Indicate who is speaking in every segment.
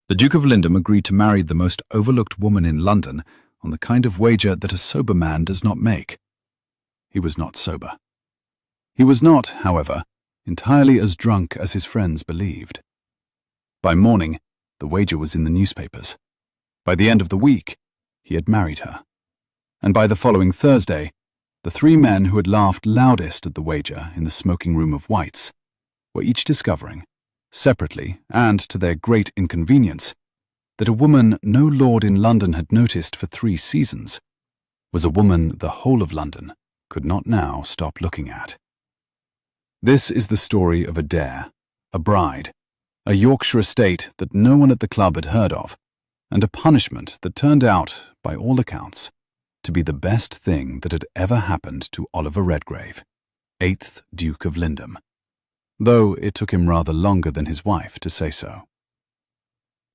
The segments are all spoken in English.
Speaker 1: The Duke of Lyndom agreed to marry the most overlooked woman in London on the kind of wager that a sober man does not make. He was not sober. He was not, however, entirely as drunk as his friends believed. By morning, the wager was in the newspapers. By the end of the week, he had married her. And by the following Thursday, the three men who had laughed loudest at the wager in the smoking room of White's were each discovering, separately and to their great inconvenience, that a woman no lord in London had noticed for 3 seasons was a woman the whole of London could not now stop looking at. This is the story of a dare, a bride, a Yorkshire estate that no one at the club had heard of, and a punishment that turned out, by all accounts, to be the best thing that had ever happened to Oliver Redgrave, 8th Duke of Lyndom, though it took him rather longer than his wife to say so.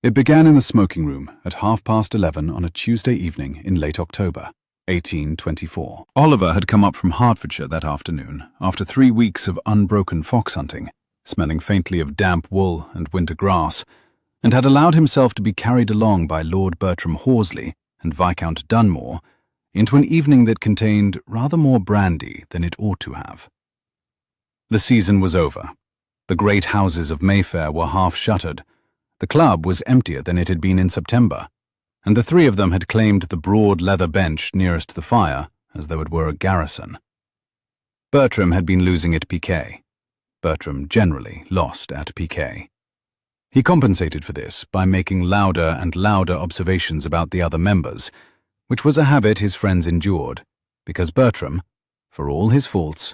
Speaker 1: It began in the smoking room at 11:30 on a Tuesday evening in late October, 1824. Oliver had come up from Hertfordshire that afternoon after 3 weeks of unbroken fox hunting, smelling faintly of damp wool and winter grass, and had allowed himself to be carried along by Lord Bertram Horsley and Viscount Dunmore into an evening that contained rather more brandy than it ought to have. The season was over. The great houses of Mayfair were half shuttered. The club was emptier than it had been in September, and the three of them had claimed the broad leather bench nearest the fire as though it were a garrison. Bertram had been losing at piquet. Bertram generally lost at piquet. He compensated for this by making louder and louder observations about the other members, which was a habit his friends endured, because Bertram, for all his faults,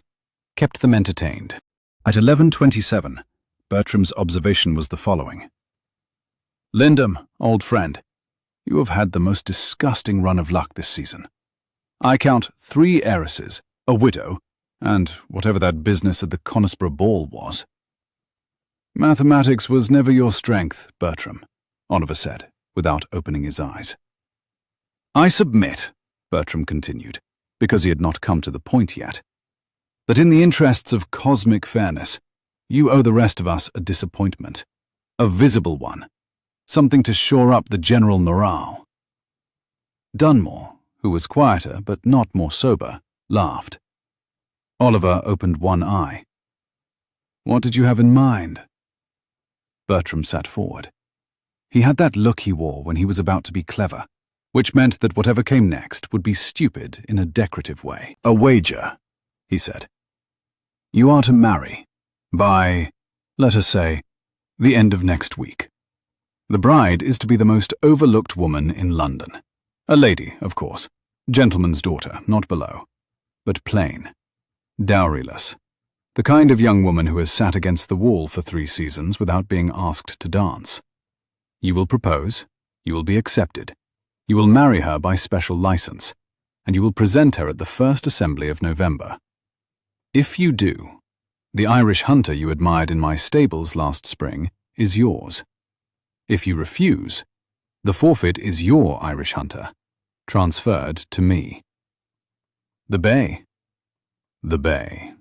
Speaker 1: kept them entertained. At 11:27, Bertram's observation was the following. "Lyndom, old friend, you have had the most disgusting run of luck this season. I count 3 heiresses, a widow, and whatever that business at the Conisbrough ball was." "Mathematics was never your strength, Bertram," Oliver said, without opening his eyes. "I submit," Bertram continued, because he had not come to the point yet, "that in the interests of cosmic fairness, you owe the rest of us a disappointment, a visible one, something to shore up the general morale." Dunmore, who was quieter but not more sober, laughed. Oliver opened one eye. "What did you have in mind?" Bertram sat forward. He had that look he wore when he was about to be clever, which meant that whatever came next would be stupid in a decorative way. "A wager," he said. "You are to marry by, let us say, the end of next week. The bride is to be the most overlooked woman in London. A lady, of course, gentleman's daughter, not below, but plain, dowryless, the kind of young woman who has sat against the wall for 3 seasons without being asked to dance. You will propose, you will be accepted, you will marry her by special license, and you will present her at the first assembly of November. If you do, the Irish hunter you admired in my stables last spring is yours. If you refuse, the forfeit is your Irish hunter, transferred to me." "The bay." "The bay."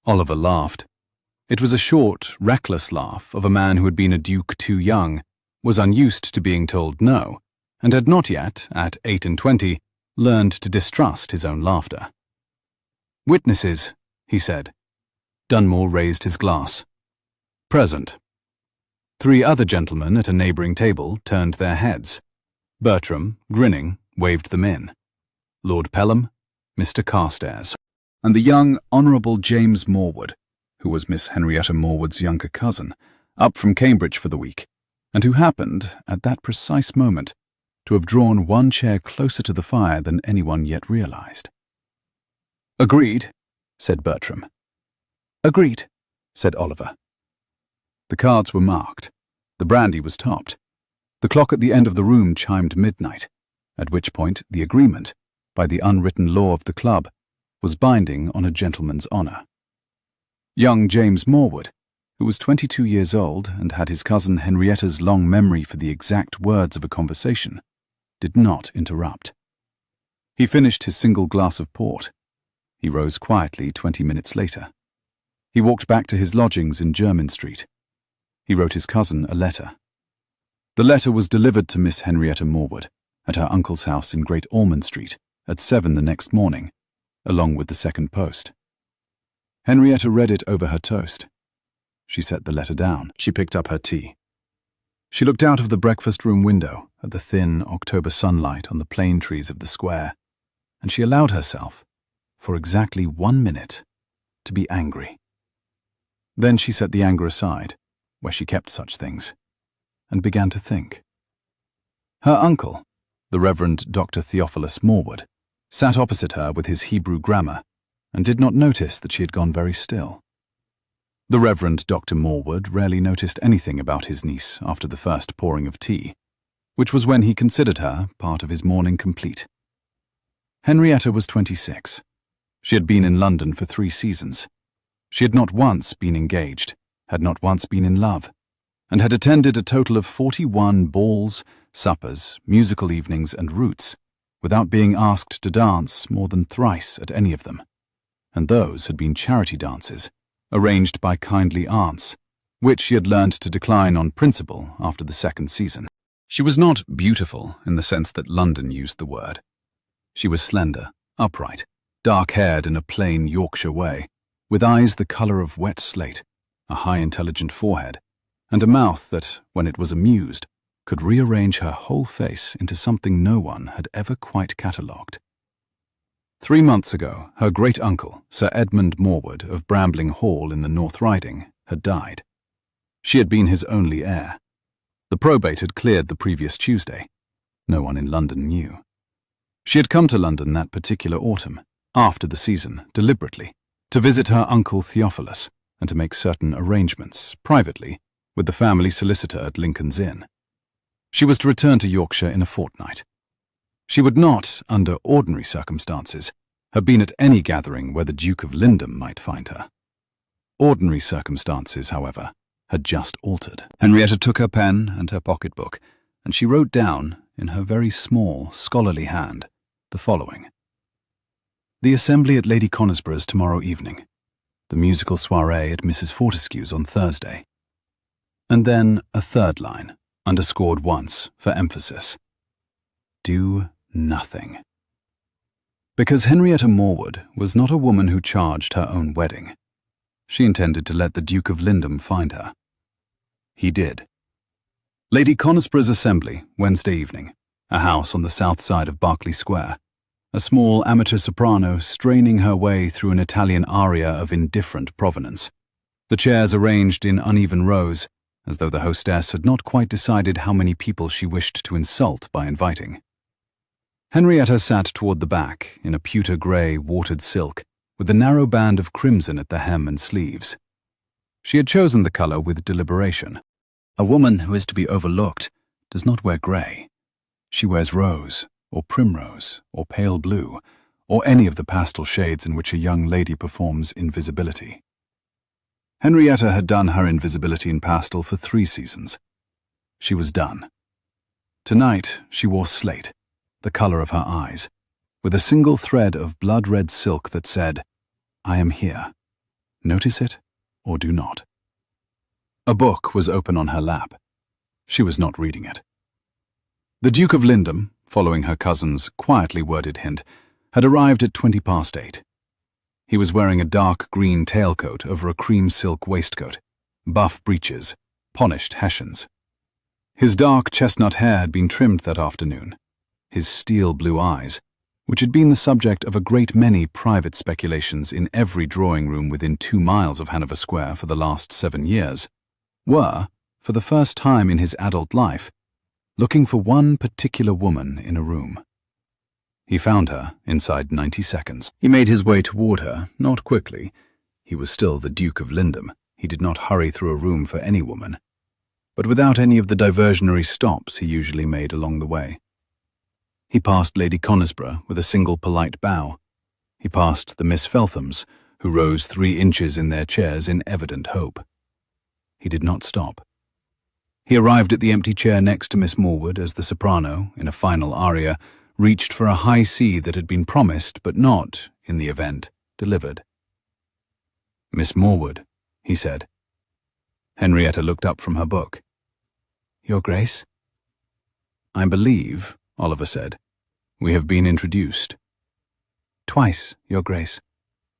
Speaker 1: Oliver laughed. It was a short, reckless laugh of a man who had been a duke too young, was unused to being told no, and had not yet, at 28, learned to distrust his own laughter. "Witnesses," he said. Dunmore raised his glass. "Present." 3 other gentlemen at a neighbouring table turned their heads. Bertram, grinning, waved them in. Lord Pelham, Mr. Carstairs, and the young Honourable James Morwood, who was Miss Henrietta Morwood's younger cousin, up from Cambridge for the week, and who happened, at that precise moment, to have drawn 1 chair closer to the fire than anyone yet realised. "Agreed," said Bertram. "Agreed," said Oliver. The cards were marked. The brandy was topped. The clock at the end of the room chimed midnight, at which point the agreement, by the unwritten law of the club, was binding on a gentleman's honour. Young James Morwood, who was 22 years old and had his cousin Henrietta's long memory for the exact words of a conversation, did not interrupt. He finished his single glass of port. He rose quietly 20 minutes later. He walked back to his lodgings in Jermyn Street. He wrote his cousin a letter. The letter was delivered to Miss Henrietta Morwood at her uncle's house in Great Ormond Street at 7 the next morning, along with the second post. Henrietta read it over her toast. She set the letter down. She picked up her tea. She looked out of the breakfast-room window at the thin October sunlight on the plane trees of the square, and she allowed herself, for exactly 1 minute, to be angry. Then she set the anger aside, where she kept such things, and began to think. Her uncle, the Reverend Dr. Theophilus Morwood, sat opposite her with his Hebrew grammar, and did not notice that she had gone very still. The Reverend Dr. Morwood rarely noticed anything about his niece after the first pouring of tea, which was when he considered her part of his morning complete. Henrietta was 26. She had been in London for 3 seasons. She had not once been engaged, had not once been in love, and had attended a total of 41 balls, suppers, musical evenings, and routs, without being asked to dance more than thrice at any of them. And those had been charity dances, arranged by kindly aunts, which she had learned to decline on principle after the 2nd season. She was not beautiful in the sense that London used the word. She was slender, upright, dark-haired in a plain Yorkshire way, with eyes the colour of wet slate, a high intelligent forehead, and a mouth that, when it was amused, could rearrange her whole face into something no one had ever quite catalogued. 3 months ago, her great-uncle, Sir Edmund Morwood of Brambling Hall in the North Riding, had died. She had been his only heir. The probate had cleared the previous Tuesday. No one in London knew. She had come to London that particular autumn, after the season, deliberately, to visit her uncle Theophilus and to make certain arrangements, privately, with the family solicitor at Lincoln's Inn. She was to return to Yorkshire in a fortnight. She would not, under ordinary circumstances, have been at any gathering where the Duke of Lyndom might find her. Ordinary circumstances, however, had just altered. Henrietta took her pen and her pocket-book, and she wrote down, in her very small, scholarly hand, the following. The assembly at Lady Conisborough's tomorrow evening. The musical soirée at Mrs. Fortescue's on Thursday. And then a third line, underscored once, for emphasis. Do nothing. Because Henrietta Morwood was not a woman who charged her own wedding. She intended to let the Duke of Lyndom find her. He did. Lady Conisborough's assembly, Wednesday evening, a house on the south side of Berkeley Square, a small amateur soprano straining her way through an Italian aria of indifferent provenance, the chairs arranged in uneven rows, as though the hostess had not quite decided how many people she wished to insult by inviting. Henrietta sat toward the back in a pewter-grey watered silk with a narrow band of crimson at the hem and sleeves. She had chosen the colour with deliberation. A woman who is to be overlooked does not wear grey. She wears rose, or primrose, or pale blue, or any of the pastel shades in which a young lady performs invisibility. Henrietta had done her invisibility in pastel for 3 seasons. She was done. Tonight she wore slate, the colour of her eyes, with a single thread of blood-red silk that said, I am here. Notice it, or do not. A book was open on her lap. She was not reading it. The Duke of Lyndom, following her cousin's quietly worded hint, had arrived at 8:20. He was wearing a dark green tailcoat over a cream silk waistcoat, buff breeches, polished hessians. His dark chestnut hair had been trimmed that afternoon. His steel blue eyes, which had been the subject of a great many private speculations in every drawing-room within 2 miles of Hanover Square for the last 7 years, were, for the first time in his adult life, looking for one particular woman in a room. He found her inside 90 seconds. He made his way toward her, not quickly. He was still the Duke of Lyndom. He did not hurry through a room for any woman, but without any of the diversionary stops he usually made along the way. He passed Lady Conisborough with a single polite bow. He passed the Miss Felthams, who rose 3 inches in their chairs in evident hope. He did not stop. He arrived at the empty chair next to Miss Morwood as the soprano, in a final aria, reached for a high C that had been promised but not, in the event, delivered. Miss Morwood, he said. Henrietta looked up from her book. Your Grace? "I believe," Oliver said, "we have been introduced."
Speaker 2: "Twice, Your Grace.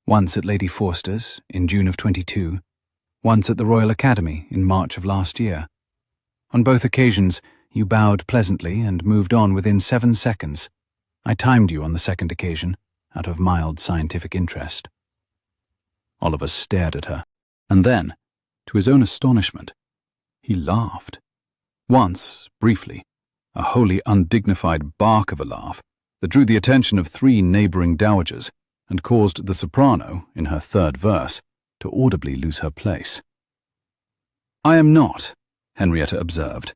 Speaker 2: Once at Lady Forster's in June of 22, once at the Royal Academy in March of last year. On both occasions, you bowed pleasantly and moved on within 7 seconds. I timed you on the second occasion, out of mild scientific interest."
Speaker 1: Oliver stared at her, and then, to his own astonishment, he laughed. Once, briefly, a wholly undignified bark of a laugh that drew the attention of 3 neighboring dowagers and caused the soprano, in her 3rd verse, to audibly lose her place.
Speaker 2: "I am not," Henrietta observed,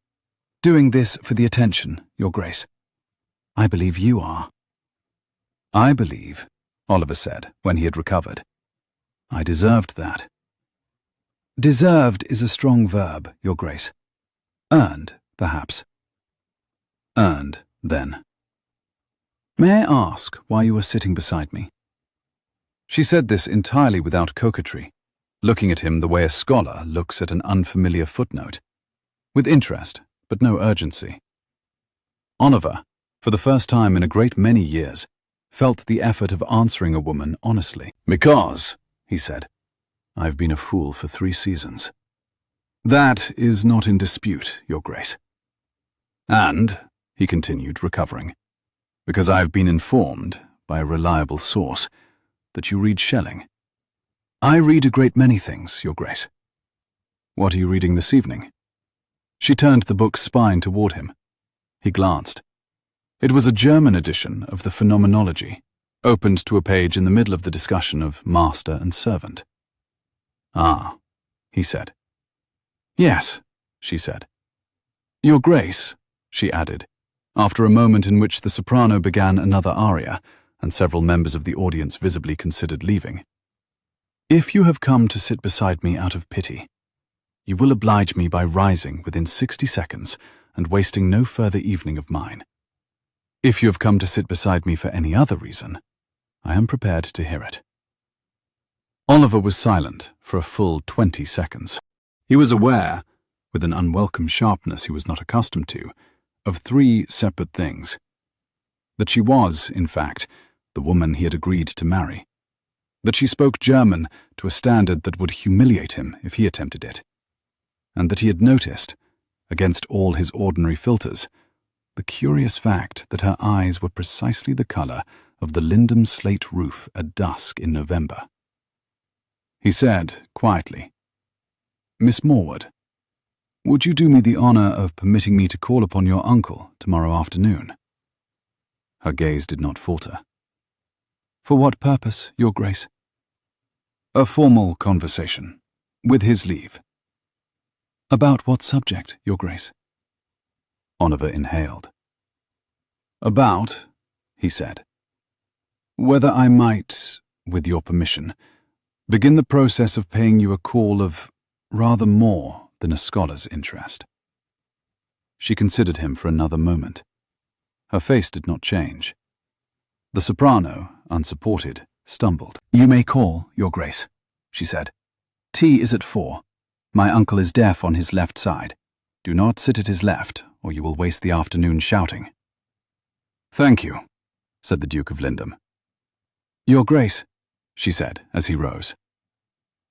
Speaker 2: "doing this for the attention, Your Grace. I believe you are."
Speaker 1: "I believe," Oliver said when he had recovered, "I deserved that."
Speaker 2: "Deserved is a strong verb, Your Grace. Earned, perhaps."
Speaker 1: "Earned, then."
Speaker 2: "May I ask why you are sitting beside me?"
Speaker 1: She said this entirely without coquetry, looking at him the way a scholar looks at an unfamiliar footnote, with interest but no urgency. Oliver, for the first time in a great many years, felt the effort of answering a woman honestly. "Because," he said, "I've been a fool for 3 seasons. That is not in dispute, Your Grace. And," he continued, recovering, "because I've been informed, by a reliable source, that you read Schelling." "I read a great many things, Your Grace." "What are you reading this evening?" She turned the book's spine toward him. He glanced. It was a German edition of the Phenomenology, opened to a page in the middle of the discussion of master and servant. "Ah," he said. "Yes," she said. "Your Grace," she added, after a moment in which the soprano began another aria, and several members of the audience visibly considered leaving, "if you have come to sit beside me out of pity, you will oblige me by rising within 60 seconds and wasting no further evening of mine. If you have come to sit beside me for any other reason, I am prepared to hear it." Oliver was silent for a full 20 seconds. He was aware, with an unwelcome sharpness he was not accustomed to, of 3 separate things. That she was, in fact, the woman he had agreed to marry. That she spoke German to a standard that would humiliate him if he attempted it. And that he had noticed, against all his ordinary filters, the curious fact that her eyes were precisely the color of the Lyndom slate roof at dusk in November. He said, quietly, "Miss Morwood, would you do me the honor of permitting me to call upon your uncle tomorrow afternoon?" Her gaze did not falter. "For what purpose, Your Grace?" "A formal conversation, with his leave." "About what subject, Your Grace?" Oliver inhaled. "About," he said, "whether I might, with your permission, begin the process of paying you a call of rather more than a scholar's interest." She considered him for another moment. Her face did not change. The soprano, unsupported, stumbled. "You may call, Your Grace," she said. "Tea is at 4. My uncle is deaf on his left side. Do not sit at his left, or you will waste the afternoon shouting." "Thank you," said the Duke of Lyndom. "Your Grace," she said as he rose.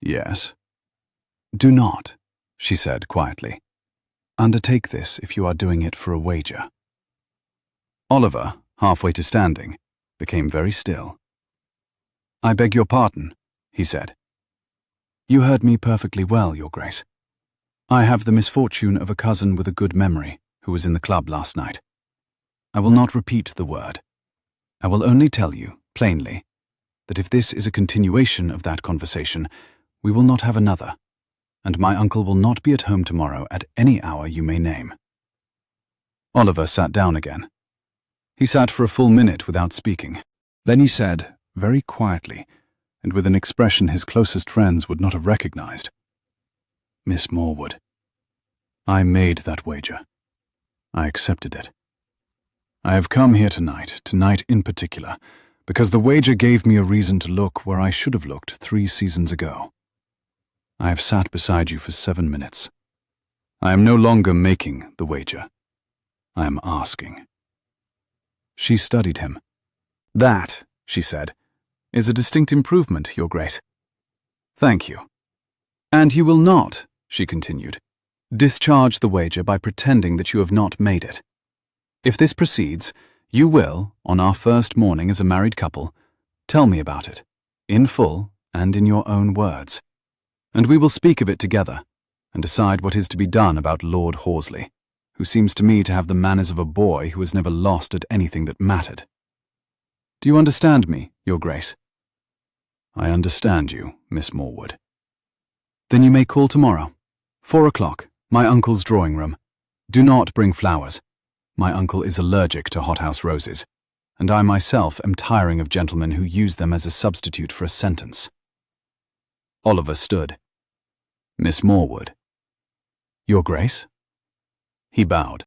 Speaker 1: "Yes." "Do not," she said quietly, "undertake this if you are doing it for a wager." Oliver, halfway to standing, became very still. "I beg your pardon," he said. "You heard me perfectly well, Your Grace. I have the misfortune of a cousin with a good memory who was in the club last night. I will not repeat the word. I will only tell you, plainly, that if this is a continuation of that conversation, we will not have another, and my uncle will not be at home tomorrow at any hour you may name." Oliver sat down again. He sat for a full minute without speaking. Then he said, very quietly, and with an expression his closest friends would not have recognized, "Miss Morwood, I made that wager. I accepted it. I have come here tonight in particular, because the wager gave me a reason to look where I should have looked 3 seasons ago. I have sat beside you for 7 minutes. I am no longer making the wager. I am asking." She studied him. "That," she said, "is a distinct improvement, Your Grace." "Thank you." "And you will not," she continued, "discharge the wager by pretending that you have not made it. If this proceeds, you will, on our first morning as a married couple, tell me about it, in full and in your own words, and we will speak of it together and decide what is to be done about Lord Horsley, who seems to me to have the manners of a boy who has never lost at anything that mattered. Do you understand me, Your Grace?" "I understand you, Miss Morwood." "Then you may call tomorrow. 4 o'clock, my uncle's drawing room. Do not bring flowers. My uncle is allergic to hothouse roses, and I myself am tiring of gentlemen who use them as a substitute for a sentence." Oliver stood. "Miss Morwood." "Your Grace?" He bowed.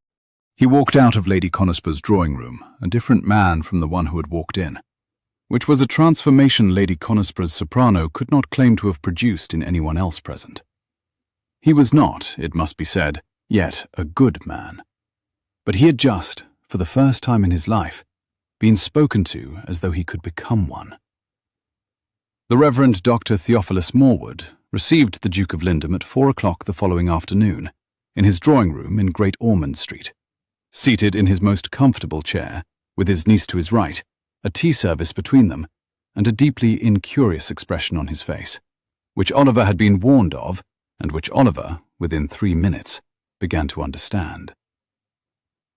Speaker 1: He walked out of Lady Conisper's drawing room, a different man from the one who had walked in, which was a transformation Lady Conisper's soprano could not claim to have produced in anyone else present. He was not, it must be said, yet a good man. But he had just, for the first time in his life, been spoken to as though he could become one. The Reverend Dr. Theophilus Morwood received the Duke of Lyndom at 4 o'clock the following afternoon, in his drawing room in Great Ormond Street, seated in his most comfortable chair, with his niece to his right, a tea service between them, and a deeply incurious expression on his face, which Oliver had been warned of, and which Oliver, within 3 minutes, began to understand.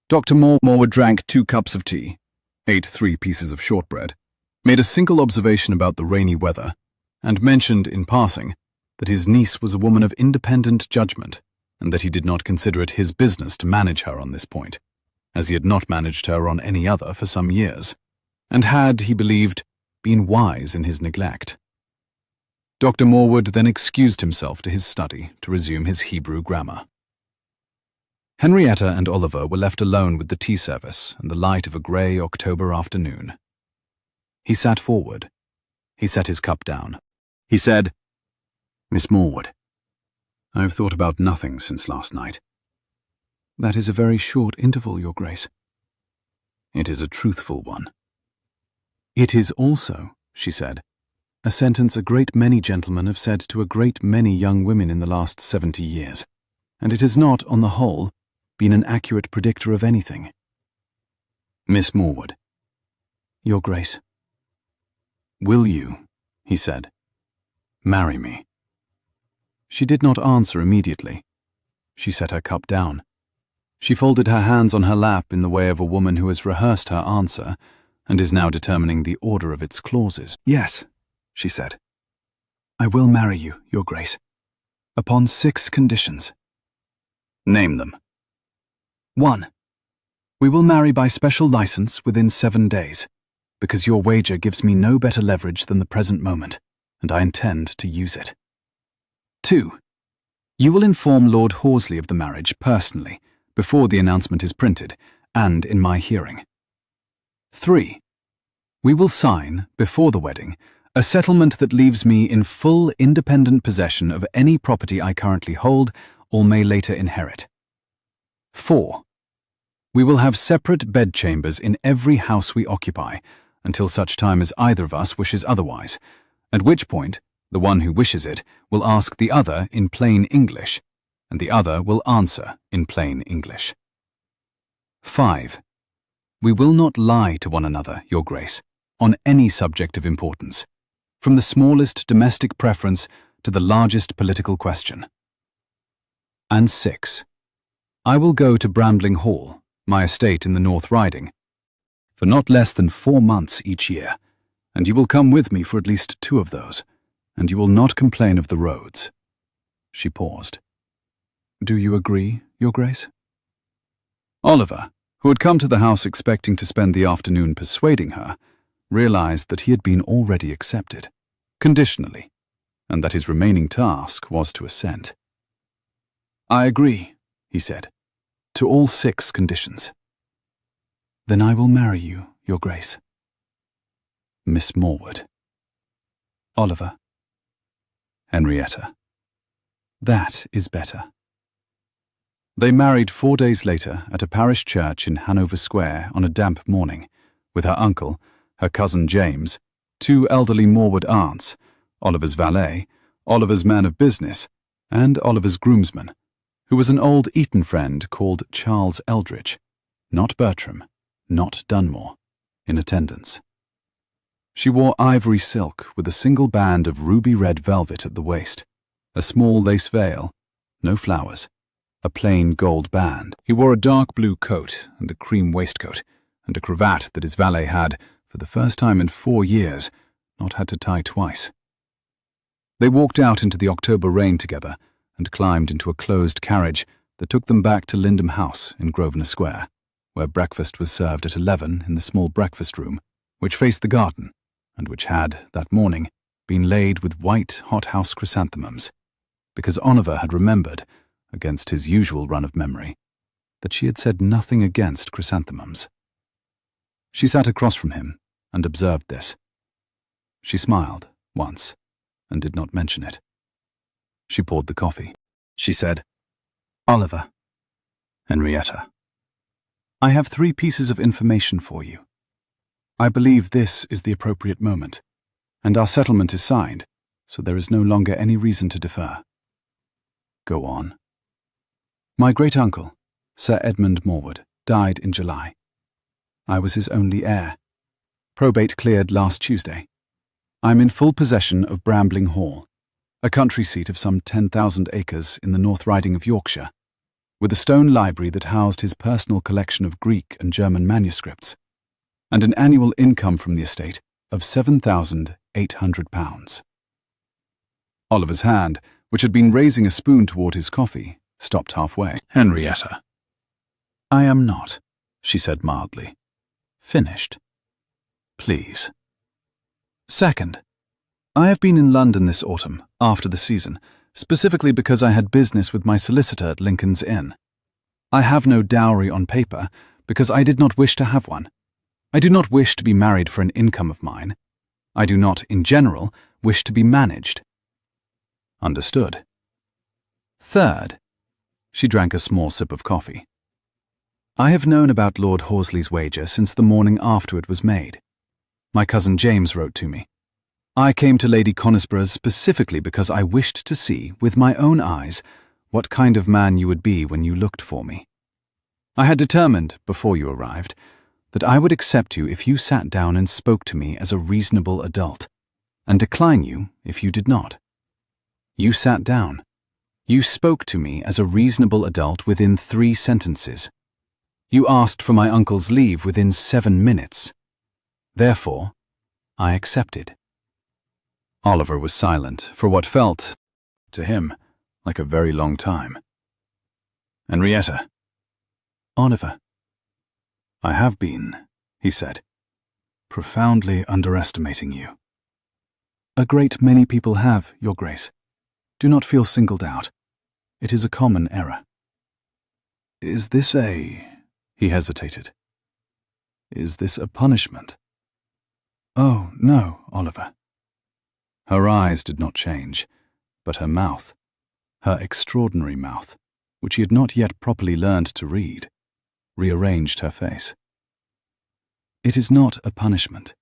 Speaker 1: Dr. Morwood drank 2 cups of tea, ate 3 pieces of shortbread, made a single observation about the rainy weather, and mentioned, in passing, that his niece was a woman of independent judgment, and that he did not consider it his business to manage her on this point, as he had not managed her on any other for some years, and had, he believed, been wise in his neglect. Dr. Morwood then excused himself to his study to resume his Hebrew grammar. Henrietta and Oliver were left alone with the tea service and the light of a grey October afternoon. He sat forward. He set his cup down. He said, "Miss Morwood, I have thought about nothing since last night." "That is a very short interval, Your Grace." "It is a truthful one." "It is also," she said, "a sentence a great many gentlemen have said to a great many young women in the last 70 years, and it has not, on the whole, been an accurate predictor of anything." "Miss Morwood." "Your Grace." "Will you," he said, "marry me?" She did not answer immediately. She set her cup down. She folded her hands on her lap in the way of a woman who has rehearsed her answer and is now determining the order of its clauses. "Yes," she said. "I will marry you, Your Grace, upon 6 conditions." "Name them." 1. We will marry by special license within 7 days, because your wager gives me no better leverage than the present moment, and I intend to use it. 2. You will inform Lord Horsley of the marriage personally, before the announcement is printed, and in my hearing. 3. We will sign, before the wedding, a settlement that leaves me in full independent possession of any property I currently hold or may later inherit. 4. We will have separate bedchambers in every house we occupy, until such time as either of us wishes otherwise, at which point the one who wishes it will ask the other in plain English, and the other will answer in plain English. 5. We will not lie to one another, Your Grace, on any subject of importance, from the smallest domestic preference to the largest political question. And 6. I will go to Brambling Hall, my estate in the North Riding, for not less than 4 months each year, and you will come with me for at least 2 of those, and you will not complain of the roads. She paused. Do you agree, Your Grace? Oliver, who had come to the house expecting to spend the afternoon persuading her, realized that he had been already accepted, conditionally, and that his remaining task was to assent. I agree, he said, to all 6 conditions. Then I will marry you, Your Grace. Miss Morwood. Oliver. Henrietta. That is better. They married 4 days later at a parish church in Hanover Square on a damp morning, with her uncle, her cousin James, 2 elderly Morwood aunts, Oliver's valet, Oliver's man of business, and Oliver's groomsman, who was an old Eton friend called Charles Eldridge, not Bertram, not Dunmore, in attendance. She wore ivory silk with a single band of ruby red velvet at the waist, a small lace veil, no flowers, a plain gold band. He wore a dark blue coat and a cream waistcoat, and a cravat that his valet had, for the first time in 4 years, not had to tie twice. They walked out into the October rain together and climbed into a closed carriage that took them back to Lyndom House in Grosvenor Square, where breakfast was served at 11 in the small breakfast room, which faced the garden, and which had, that morning, been laid with white hothouse chrysanthemums, because Oliver had remembered, against his usual run of memory, that she had said nothing against chrysanthemums. She sat across from him and observed this. She smiled once and did not mention it. She poured the coffee. She said, "Oliver, Henrietta, I have 3 pieces of information for you. I believe this is the appropriate moment, and our settlement is signed, so there is no longer any reason to defer." "Go on." "My great-uncle, Sir Edmund Morwood, died in July. I was his only heir. Probate cleared last Tuesday. I am in full possession of Brambling Hall, a country seat of some 10,000 acres in the North Riding of Yorkshire, with a stone library that housed his personal collection of Greek and German manuscripts, and an annual income from the estate of £7,800. Oliver's hand, which had been raising a spoon toward his coffee, stopped halfway. "Henrietta." "I am not," she said mildly. "Finished. Please. Second, I have been in London this autumn, after the season, specifically because I had business with my solicitor at Lincoln's Inn. I have no dowry on paper, because I did not wish to have one. I do not wish to be married for an income of mine. I do not, in general, wish to be managed." "Understood." Third, she drank a small sip of coffee. "I have known about Lord Horsley's wager since the morning after it was made. My cousin James wrote to me. I came to Lady Conisborough's specifically because I wished to see, with my own eyes, what kind of man you would be when you looked for me. I had determined, before you arrived, that I would accept you if you sat down and spoke to me as a reasonable adult, and decline you if you did not. You sat down. You spoke to me as a reasonable adult within 3 sentences. You asked for my uncle's leave within 7 minutes. Therefore, I accepted." Oliver was silent for what felt, to him, like a very long time. "Henrietta." "Oliver." "I have been," he said, "profoundly underestimating you." "A great many people have, Your Grace. Do not feel singled out. It is a common error." "Is this a—" he hesitated. "Is this a punishment?" "Oh, no, Oliver." Her eyes did not change, but her mouth, her extraordinary mouth, which he had not yet properly learned to read, rearranged her face. "It is not a punishment.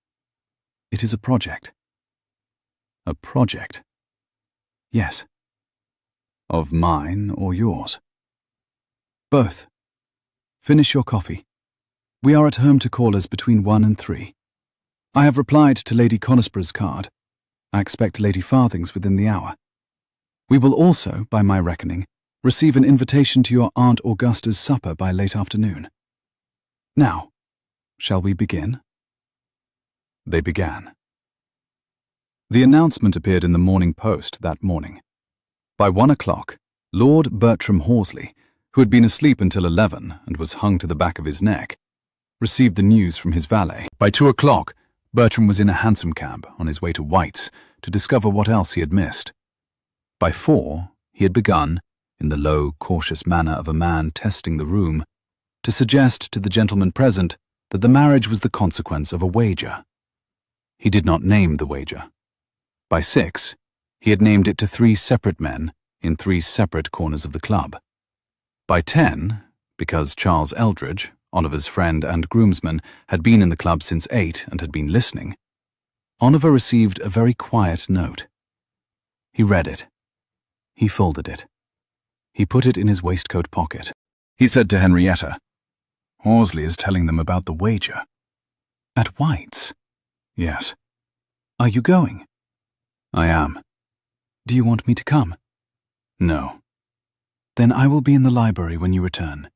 Speaker 1: It is a project." "A project?" "Yes." "Of mine or yours?" "Both. Finish your coffee. We are at home to callers between 1 and 3. I have replied to Lady Conisborough's card. I expect Lady Farthing's within the hour. We will also, by my reckoning, receive an invitation to your Aunt Augusta's supper by late afternoon. Now, shall we begin?" They began. The announcement appeared in the Morning Post that morning. By 1 o'clock, Lord Bertram Horsley, who had been asleep until 11 and was hung to the back of his neck, received the news from his valet. By 2 o'clock, Bertram was in a hansom cab on his way to White's to discover what else he had missed. By 4, he had begun, in the low, cautious manner of a man testing the room, to suggest to the gentlemen present that the marriage was the consequence of a wager. He did not name the wager. By 6, he had named it to 3 separate men in 3 separate corners of the club. By 10, because Charles Eldridge, Oliver's friend and groomsman, had been in the club since 8 and had been listening, Oliver received a very quiet note. He read it. He folded it. He put it in his waistcoat pocket. He said to Henrietta, "Horsley is telling them about the wager." "At White's?" "Yes." "Are you going?" "I am." "Do you want me to come?" "No." "Then I will be in the library when you return.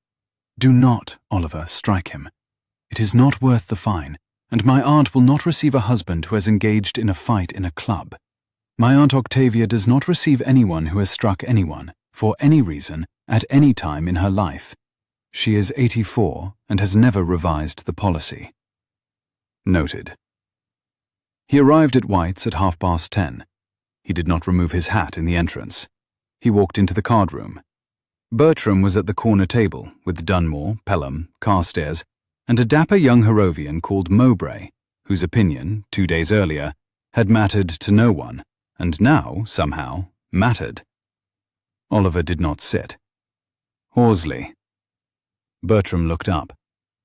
Speaker 1: Do not, Oliver, strike him. It is not worth the fine, and my aunt will not receive a husband who has engaged in a fight in a club. My Aunt Octavia does not receive anyone who has struck anyone, for any reason, at any time in her life. She is 84 and has never revised the policy." Noted. He arrived at White's at 10:30. He did not remove his hat in the entrance. He walked into the card room. Bertram was at the corner table with Dunmore, Pelham, Carstairs, and a dapper young Harrovian called Mowbray, whose opinion, 2 days earlier, had mattered to no one, and now, somehow, mattered. Oliver did not sit. "Horsley." Bertram looked up.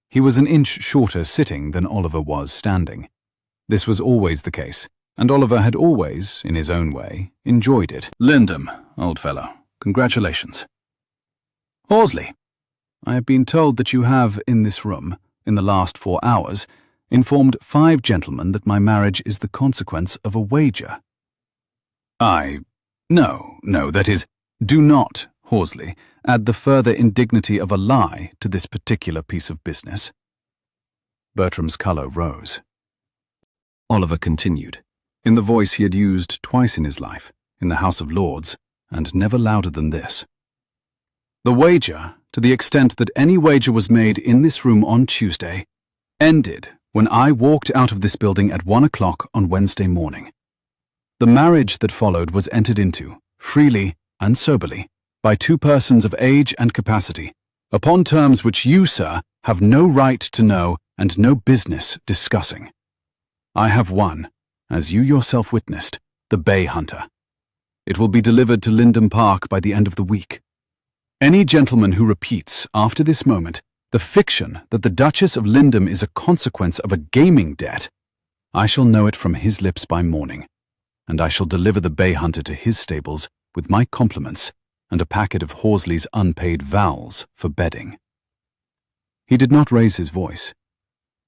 Speaker 1: He was an inch shorter sitting than Oliver was standing. This was always the case, and Oliver had always, in his own way, enjoyed it. "Lyndom, old fellow, congratulations." "Horsley, I have been told that you have, in this room, in the last 4 hours, informed 5 gentlemen that my marriage is the consequence of a wager." No, that is, do not, Horsley, add the further indignity of a lie to this particular piece of business." Bertram's colour rose. Oliver continued, in the voice he had used twice in his life, in the House of Lords, and never louder than this. "The wager, to the extent that any wager was made in this room on Tuesday, ended when I walked out of this building at 1 o'clock on Wednesday morning. The marriage that followed was entered into, freely and soberly, by 2 persons of age and capacity, upon terms which you, sir, have no right to know and no business discussing. I have won, as you yourself witnessed, the Bay Hunter. It will be delivered to Lyndham Park by the end of the week. Any gentleman who repeats, after this moment, the fiction that the Duchess of Lyndham is a consequence of a gaming debt, I shall know it from his lips by morning, and I shall deliver the Bay Hunter to his stables with my compliments and a packet of Horsley's unpaid vowels for bedding." He did not raise his voice.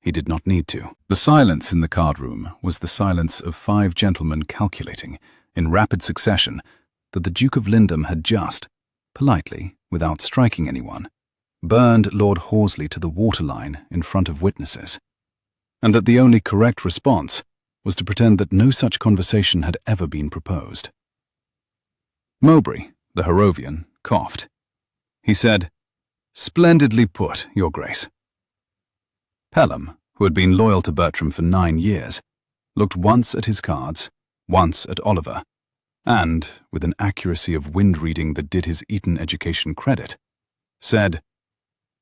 Speaker 1: He did not need to. The silence in the card-room was the silence of 5 gentlemen calculating, in rapid succession, that the Duke of Lyndom had just, politely, without striking anyone, burned Lord Horsley to the waterline in front of witnesses, and that the only correct response was to pretend that no such conversation had ever been proposed. Mowbray, the Harrovian, coughed. He said, "Splendidly put, Your Grace." Pelham, who had been loyal to Bertram for 9 years, looked once at his cards, once at Oliver, and, with an accuracy of wind-reading that did his Eton education credit, said,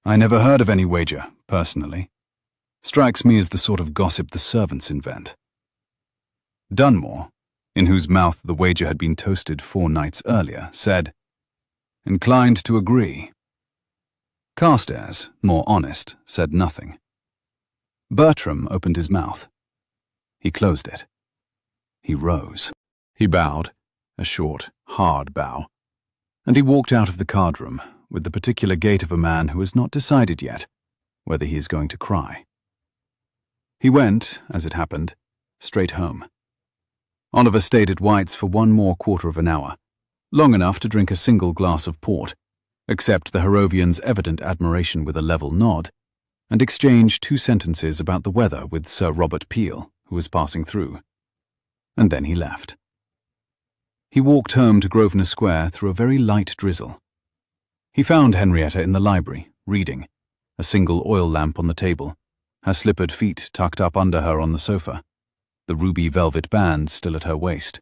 Speaker 1: "I never heard of any wager, personally. Strikes me as the sort of gossip the servants invent." Dunmore, in whose mouth the wager had been toasted 4 nights earlier, said, "Inclined to agree." Carstairs, more honest, said nothing. Bertram opened his mouth. He closed it. He rose. He bowed, a short, hard bow, and he walked out of the card-room with the particular gait of a man who has not decided yet whether he is going to cry. He went, as it happened, straight home. Oliver stayed at White's for 1 more quarter of an hour, long enough to drink a single glass of port, accept the Harrovian's evident admiration with a level nod, and exchange 2 sentences about the weather with Sir Robert Peel, who was passing through. And then he left. He walked home to Grosvenor Square through a very light drizzle. He found Henrietta in the library, reading, a single oil lamp on the table, her slippered feet tucked up under her on the sofa, the ruby velvet band still at her waist.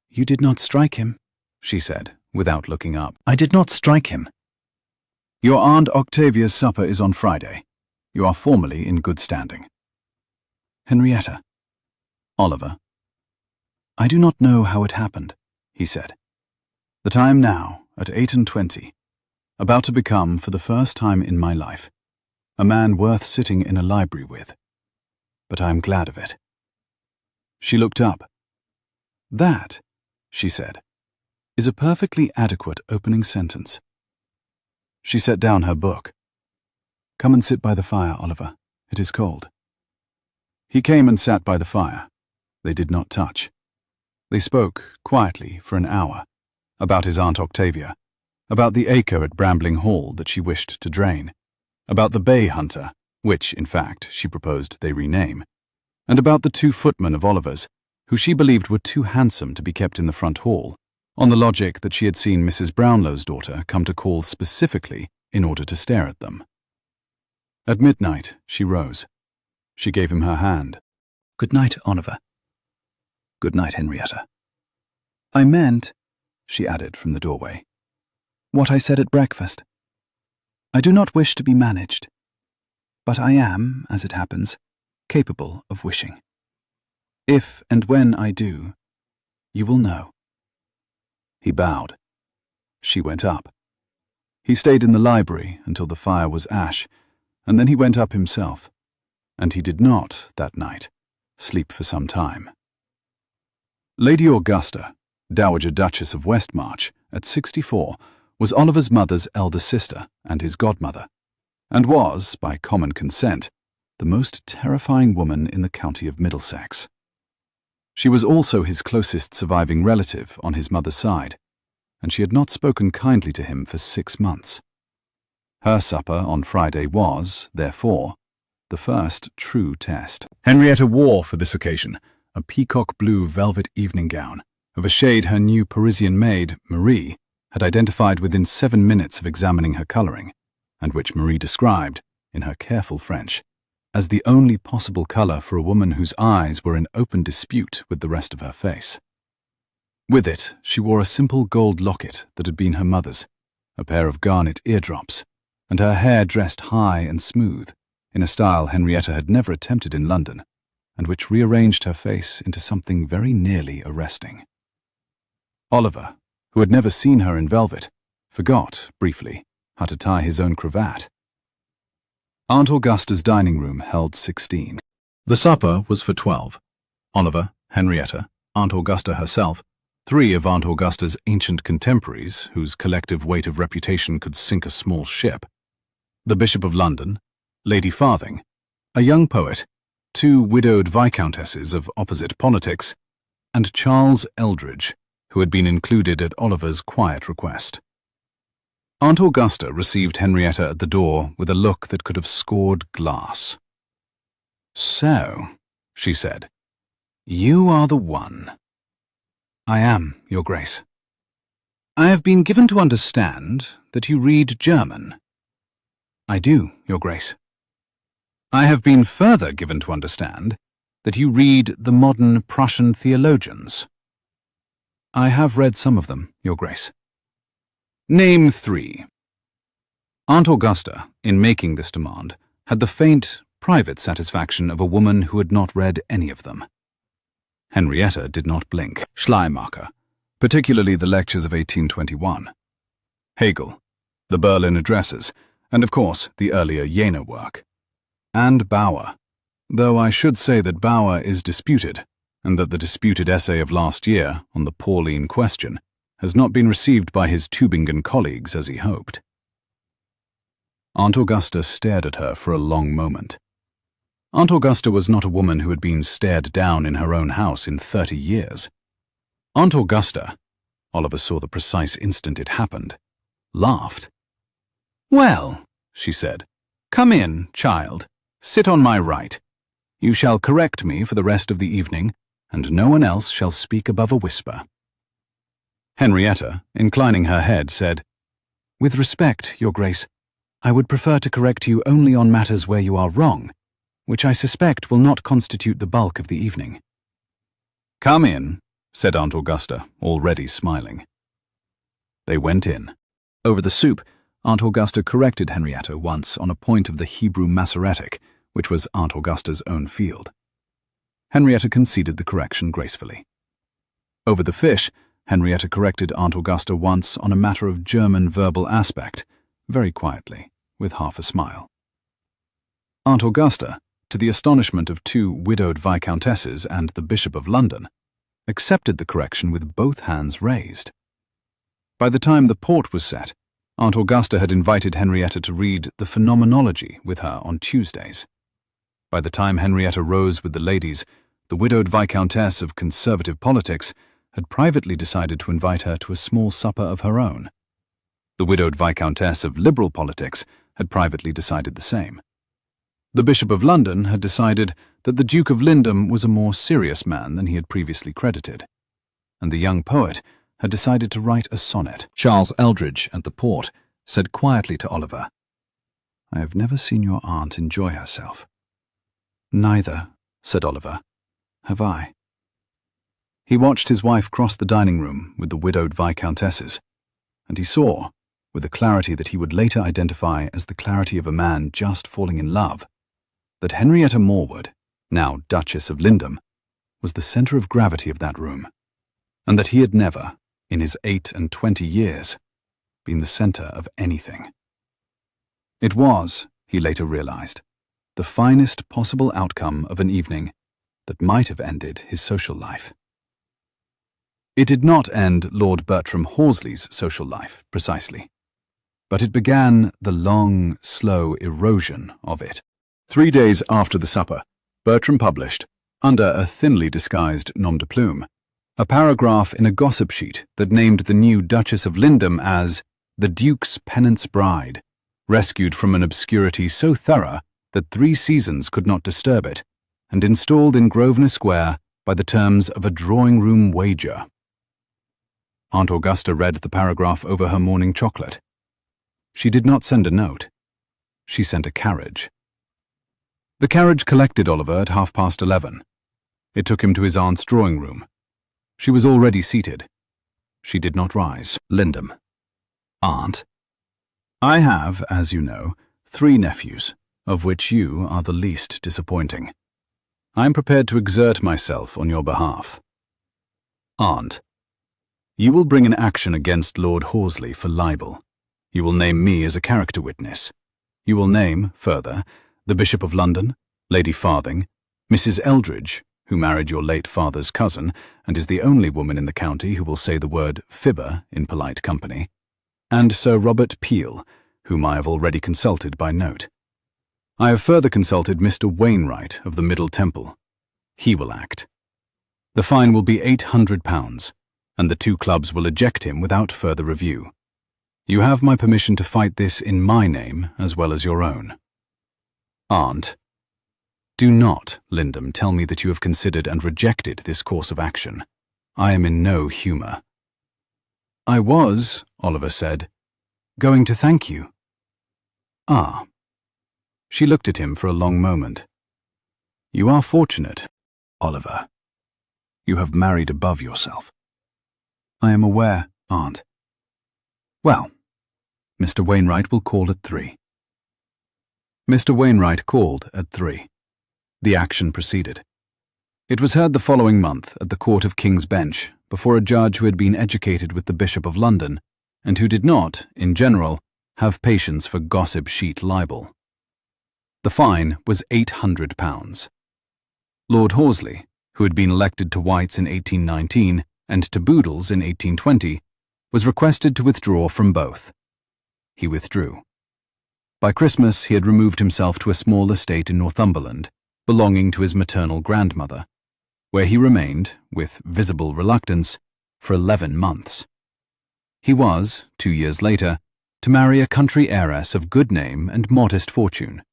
Speaker 1: "You did not strike him," she said, without looking up. "I did not strike him." "Your Aunt Octavia's supper is on Friday. You are formally in good standing." "Henrietta." "Oliver." "I do not know how it happened," he said. "The time now, at 8:20, about to become, for the first time in my life, a man worth sitting in a library with. But I am glad of it." She looked up. "That," she said, "is a perfectly adequate opening sentence." She set down her book. "Come and sit by the fire, Oliver. It is cold." He came and sat by the fire. They did not touch. They spoke, quietly, for an hour, about his Aunt Octavia, about the acre at Brambling Hall that she wished to drain, about the bay hunter, which, in fact, she proposed they rename, and about the 2 footmen of Oliver's, who she believed were too handsome to be kept in the front hall, on the logic that she had seen Mrs. Brownlow's daughter come to call specifically in order to stare at them. At midnight, she rose. She gave him her hand.
Speaker 2: "Good night, Oliver."
Speaker 1: "Good night, Henrietta." "I meant," she added from the doorway, "what I said at breakfast. I do not wish to be managed, but I am, as it happens, capable of wishing. If and when I do, you will know." He bowed. She went up. He stayed in the library until the fire was ash, and then he went up himself. And he did not, that night, sleep for some time. Lady Augusta, Dowager Duchess of Westmarch, at 64, was Oliver's mother's elder sister and his godmother, and was, by common consent, the most terrifying woman in the county of Middlesex. She was also his closest surviving relative on his mother's side, and she had not spoken kindly to him for 6 months. Her supper on Friday was, therefore, the first true test. Henrietta wore for this occasion a peacock blue velvet evening gown, of a shade her new Parisian maid, Marie, had identified within 7 minutes of examining her colouring, and which Marie described, in her careful French, as the only possible colour for a woman whose eyes were in open dispute with the rest of her face. With it, she wore a simple gold locket that had been her mother's, a pair of garnet eardrops, and her hair dressed high and smooth, in a style Henrietta had never attempted in London, and which rearranged her face into something very nearly arresting. Oliver, who had never seen her in velvet, forgot, briefly, how to tie his own cravat. Aunt Augusta's dining room held 16. The supper was for 12. Oliver, Henrietta, Aunt Augusta herself, 3 of Aunt Augusta's ancient contemporaries whose collective weight of reputation could sink a small ship, the Bishop of London, Lady Farthing, a young poet, 2 widowed viscountesses of opposite politics, and Charles Eldridge, who had been included at Oliver's quiet request. Aunt Augusta received Henrietta at the door with a look that could have scored glass. "So," she said, "you are the one." "I am, Your Grace." "I have been given to understand that you read German." "I do, Your Grace." "I have been further given to understand that you read the modern Prussian theologians." "I have read some of them, Your Grace." "Name 3. Aunt Augusta, in making this demand, had the faint, private satisfaction of a woman who had not read any of them. Henrietta did not blink. Schleiermacher, particularly the lectures of 1821. Hegel, the Berlin Addresses, and of course the earlier Jena work. And Bauer, though I should say that Bauer is disputed, and that the disputed essay of last year on the Pauline question has not been received by his Tübingen colleagues as he hoped. Aunt Augusta stared at her for a long moment. Aunt Augusta was not a woman who had been stared down in her own house in 30 years. Aunt Augusta, Oliver saw the precise instant it happened, laughed. "Well," she said, "come in, child. Sit on my right. You shall correct me for the rest of the evening, and no one else shall speak above a whisper." Henrietta, inclining her head, said, "With respect, Your Grace, I would prefer to correct you only on matters where you are wrong, which I suspect will not constitute the bulk of the evening." "Come in," said Aunt Augusta, already smiling. They went in. Over the soup, Aunt Augusta corrected Henrietta once on a point of the Hebrew Masoretic, which was Aunt Augusta's own field. Henrietta conceded the correction gracefully. Over the fish, Henrietta corrected Aunt Augusta once on a matter of German verbal aspect, very quietly, with half a smile. Aunt Augusta, to the astonishment of two widowed viscountesses and the Bishop of London, accepted the correction with both hands raised. By the time the port was set, Aunt Augusta had invited Henrietta to read the Phenomenology with her on Tuesdays. By the time Henrietta rose with the ladies, the widowed viscountess of conservative politics had privately decided to invite her to a small supper of her own. The widowed viscountess of liberal politics had privately decided the same. The Bishop of London had decided that the Duke of Lyndom was a more serious man than he had previously credited, and the young poet had decided to write a sonnet. Charles Eldridge at the port said quietly to Oliver, "I have never seen your aunt enjoy herself." "Neither," said Oliver, "have I." He watched his wife cross the dining room with the widowed viscountesses, and he saw, with a clarity that he would later identify as the clarity of a man just falling in love, that Henrietta Morwood, now Duchess of Lyndom, was the centre of gravity of that room, and that he had never, in his 28 years, been the centre of anything. It was, he later realized, the finest possible outcome of an evening that might have ended his social life. It did not end Lord Bertram Horsley's social life, precisely, but it began the long, slow erosion of it. 3 days after the supper, Bertram published, under a thinly disguised nom de plume, a paragraph in a gossip sheet that named the new Duchess of Lyndom as the Duke's penance bride, rescued from an obscurity so thorough that 3 seasons could not disturb it, and installed in Grosvenor Square by the terms of a drawing-room wager. Aunt Augusta read the paragraph over her morning chocolate. She did not send a note. She sent a carriage. The carriage collected Oliver at 11:30. It took him to his aunt's drawing-room. She was already seated. She did not rise. Lyndom. "Aunt, I have, as you know, 3 nephews, of which you are the least disappointing. I am prepared to exert myself on your behalf. Aunt, you will bring an action against Lord Horsley for libel. You will name me as a character witness. You will name, further, the Bishop of London, Lady Farthing, Mrs. Eldridge, who married your late father's cousin and is the only woman in the county who will say the word fibber in polite company, and Sir Robert Peel, whom I have already consulted by note. I have further consulted Mr. Wainwright of the Middle Temple. He will act. The fine will be £800, and the 2 clubs will eject him without further review. You have my permission to fight this in my name as well as your own. Aunt, do not, Lyndom, tell me that you have considered and rejected this course of action. I am in no humour." "I was," Oliver said, "going to thank you." "Ah." She looked at him for a long moment. "You are fortunate, Oliver. You have married above yourself." "I am aware, Aunt." "Well, Mr. Wainwright will call at 3. Mr. Wainwright called at 3. The action proceeded. It was heard the following month at the Court of King's Bench before a judge who had been educated with the Bishop of London and who did not, in general, have patience for gossip sheet libel. The fine was £800. Lord Horsley, who had been elected to White's in 1819 and to Boodle's in 1820, was requested to withdraw from both. He withdrew. By Christmas he had removed himself to a small estate in Northumberland, belonging to his maternal grandmother, where he remained, with visible reluctance, for 11 months. He was, 2 years later, to marry a country heiress of good name and modest fortune,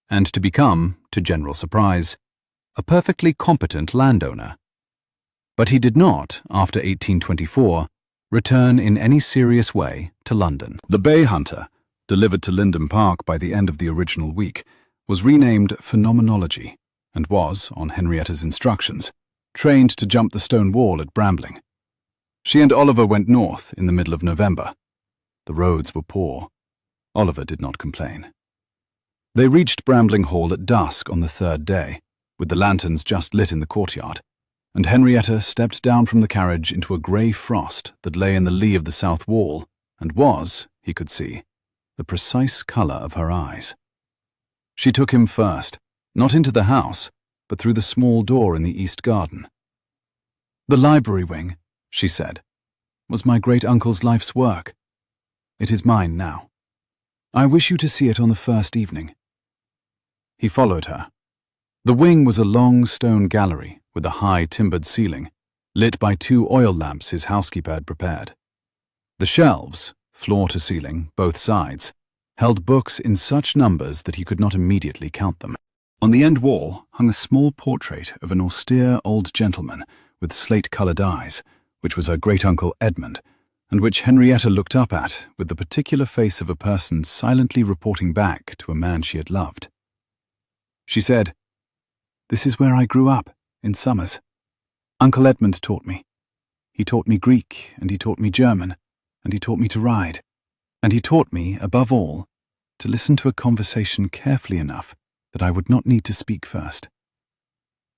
Speaker 1: and to become, to general surprise, a perfectly competent landowner. But he did not, after 1824, return in any serious way to London. The Bay Hunter, delivered to Lyndom Park by the end of the original week, was renamed Phenomenology, and was, on Henrietta's instructions, trained to jump the stone wall at Brambling. She and Oliver went north in the middle of November. The roads were poor. Oliver did not complain. They reached Brambling Hall at dusk on the 3rd day, with the lanterns just lit in the courtyard, and Henrietta stepped down from the carriage into a grey frost that lay in the lee of the south wall and was, he could see, the precise colour of her eyes. She took him first, not into the house, but through the small door in the east garden. "The library wing," she said, "was my great-uncle's life's work. It is mine now. I wish you to see it on the first evening." He followed her. The wing was a long stone gallery with a high timbered ceiling, lit by 2 oil lamps his housekeeper had prepared. The shelves, floor to ceiling, both sides, held books in such numbers that he could not immediately count them. On the end wall hung a small portrait of an austere old gentleman with slate-coloured eyes, which was her great-uncle Edmund, and which Henrietta looked up at with the particular face of a person silently reporting back to a man she had loved. She said, "This is where I grew up, in summers. Uncle Edmund taught me. He taught me Greek, and he taught me German, and he taught me to ride. And he taught me, above all, to listen to a conversation carefully enough that I would not need to speak first.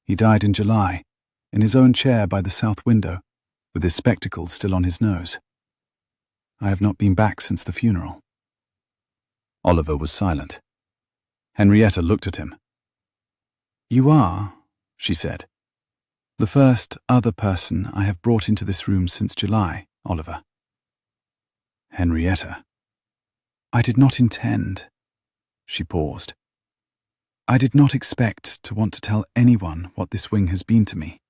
Speaker 1: He died in July, in his own chair by the south window, with his spectacles still on his nose. I have not been back since the funeral." Oliver was silent. Henrietta looked at him. "You are," she said, "the first other person I have brought into this room since July, Oliver." "Henrietta." "I did not intend." She paused. "I did not expect to want to tell anyone what this wing has been to me.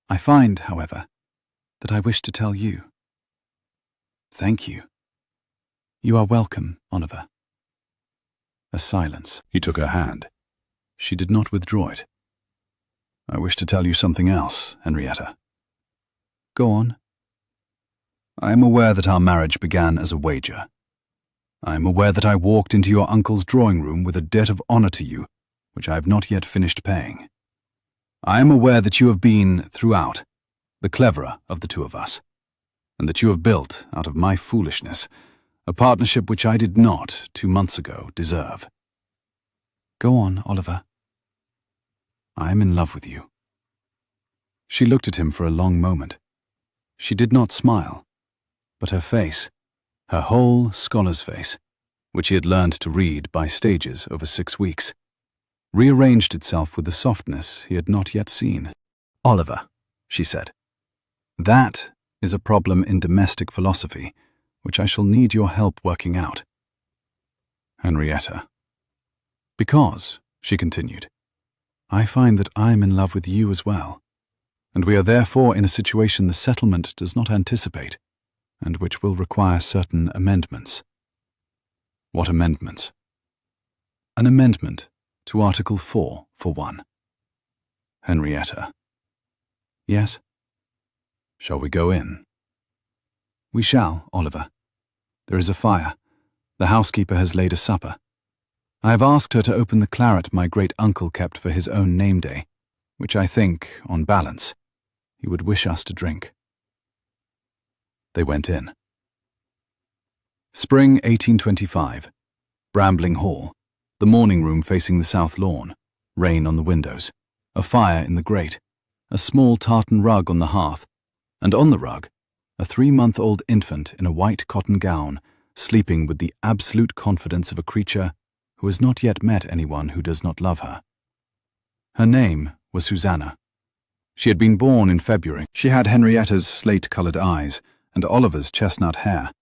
Speaker 1: I find, however, that I wish to tell you." "Thank you." "You are welcome, Oliver." A silence. He took her hand. She did not withdraw it. "I wish to tell you something else, Henrietta." "Go on." "I am aware that our marriage began as a wager. I am aware that I walked into your uncle's drawing room with a debt of honour to you, which I have not yet finished paying. I am aware that you have been, throughout, the cleverer of the 2 of us, and that you have built, out of my foolishness, a partnership which I did not, 2 months ago, deserve." "Go on, Oliver." "I am in love with you." She looked at him for a long moment. She did not smile, but her face, her whole scholar's face, which he had learned to read by stages over 6 weeks, rearranged itself with a softness he had not yet seen. "Oliver," she said, "that is a problem in domestic philosophy which I shall need your help working out." "Henrietta." "Because," she continued, "I find that I am in love with you as well, and we are therefore in a situation the settlement does not anticipate, and which will require certain amendments." "What amendments?" "An amendment to Article 4, for one." "Henrietta." "Yes?" "Shall we go in?" "We shall, Oliver. There is a fire. The housekeeper has laid a supper. I have asked her to open the claret my great-uncle kept for his own name-day, which I think, on balance, he would wish us to drink." They went in. Spring 1825. Brambling Hall. The morning room facing the south lawn. Rain on the windows. A fire in the grate. A small tartan rug on the hearth. And on the rug, a 3-month-old infant in a white cotton gown, sleeping with the absolute confidence of a creature who has not yet met anyone who does not love her. Her name was Susanna. She had been born in February. She had Henrietta's slate-coloured eyes and Oliver's chestnut hair,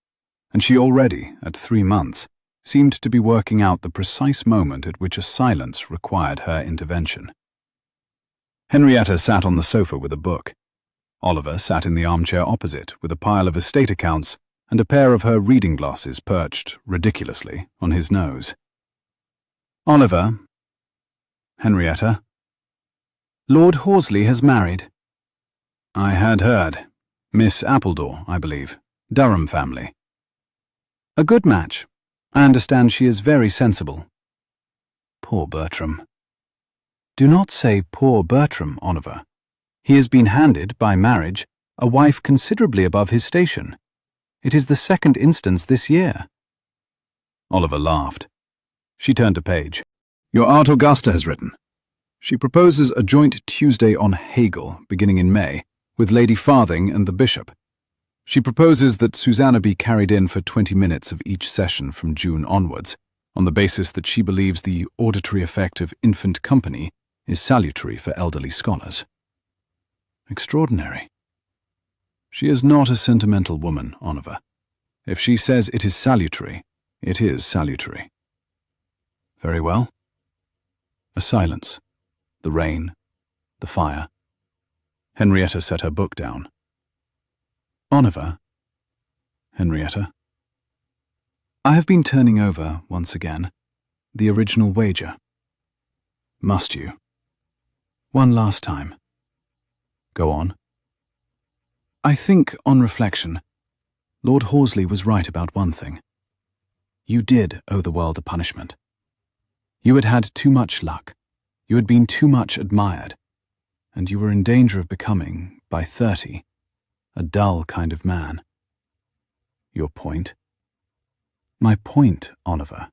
Speaker 1: and she already, at 3 months, seemed to be working out the precise moment at which a silence required her intervention. Henrietta sat on the sofa with a book. Oliver sat in the armchair opposite with a pile of estate accounts and a pair of her reading glasses perched, ridiculously, on his nose. "Oliver." "Henrietta." "Lord Horsley has married." "I had heard. Miss Appledore, I believe. Durham family." "A good match. I understand she is very sensible." "Poor Bertram." "Do not say poor Bertram, Oliver. He has been handed, by marriage, a wife considerably above his station. It is the 2nd instance this year." Oliver laughed. She turned a page. "Your Aunt Augusta has written. She proposes a joint Tuesday on Hegel, beginning in May, with Lady Farthing and the Bishop. She proposes that Susanna be carried in for 20 minutes of each session from June onwards, on the basis that she believes the auditory effect of infant company is salutary for elderly scholars. Extraordinary. She is not a sentimental woman, Oliver. If she says it is salutary, it is salutary. Very well. A silence. The rain. The fire. Henrietta set her book down. Oliver. Henrietta. I have been turning over, once again, the original wager. Must you? One last time. Go on. I think, on reflection, Lord Horsley was right about one thing. You did owe the world a punishment. You had had too much luck, you had been too much admired, and you were in danger of becoming, by 30, a dull kind of man. Your point? My point, Oliver,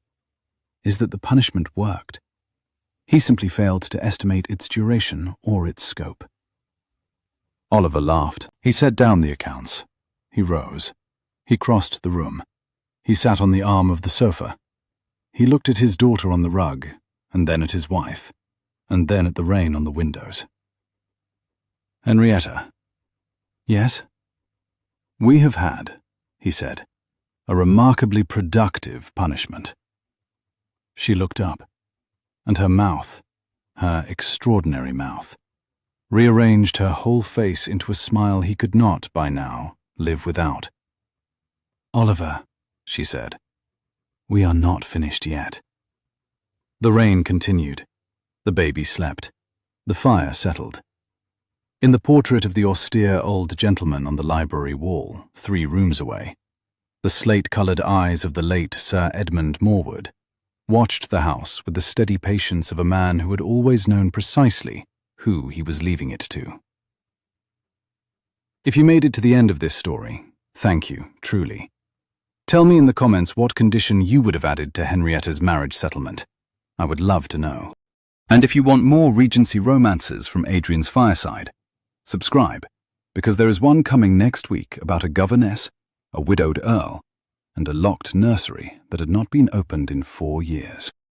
Speaker 1: is that the punishment worked. He simply failed to estimate its duration or its scope. Oliver laughed. He set down the accounts. He rose. He crossed the room. He sat on the arm of the sofa. He looked at his daughter on the rug, and then at his wife, and then at the rain on the windows. Henrietta. Yes? We have had, he said, a remarkably productive punishment. She looked up, and her mouth, her extraordinary mouth, rearranged her whole face into a smile he could not, by now, live without. Oliver, she said, we are not finished yet. The rain continued. The baby slept. The fire settled. In the portrait of the austere old gentleman on the library wall, 3 rooms away, the slate-coloured eyes of the late Sir Edmund Morwood watched the house with the steady patience of a man who had always known precisely who he was leaving it to. If you made it to the end of this story, thank you, truly. Tell me in the comments what condition you would have added to Henrietta's marriage settlement. I would love to know. And if you want more Regency romances from Adrian's fireside, subscribe, because there is one coming next week about a governess, a widowed earl, and a locked nursery that had not been opened in 4 years.